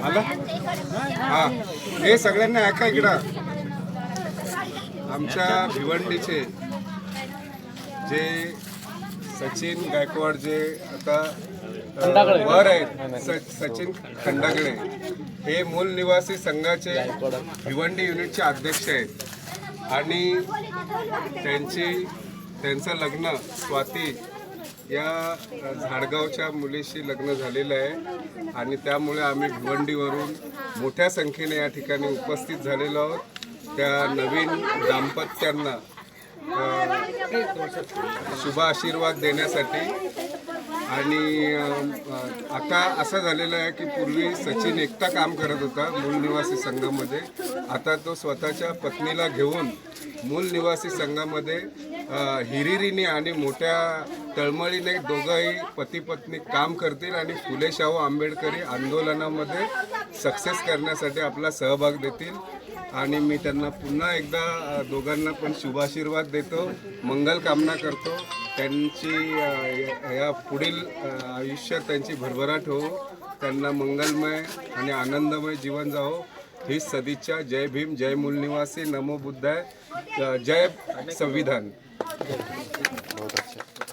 आला हा हे सगळ्यांना ऐका इकडं. आमच्या भिवंडीचे जे सचिन गायकवाड जे आता वर आहेत, सचिन खंडागळे हे मूल निवासी संघाचे भिवंडी युनिटचे अध्यक्ष आहेत आणि त्यांचं लग्न स्वाती या झाडगावच्या मुलीशी लग्न झालेलं आहे आणि त्यामुळे आम्ही भिवंडीवरून मोठ्या संख्येने या ठिकाणी उपस्थित झालेलो आहोत. त्या नवीन दाम्पत्यांना शुभ आशीर्वाद देण्यासाठी. आणि आता असं झालेलं आहे की पूर्वी सचिन एकटा काम करत होता मूल निवासी संघामध्ये. आता तो स्वतःच्या पत्नीला घेऊन मूल निवासी संघामध्ये हिरिरीने आणि मोठ्या तळमळीने दोघंही पती पत्नी काम करतील आणि फुले शाहू आंबेडकरी आंदोलनामध्ये सक्सेस करण्यासाठी आपला सहभाग देतील. आणि मी त्यांना पुन्हा एकदा दोघांना पण शुभाशीर्वाद देतो, मंगल कामना करतो. त्यांची या पुढील आयुष्यात त्यांची भरभराट हो, त्यांना मंगलमय आणि आनंदमय जीवन जावो ही सदिच्छा. जय भीम, जय मूल निवासी, नमो बुद्धाय, जय संविधान. बहुत अच्छा.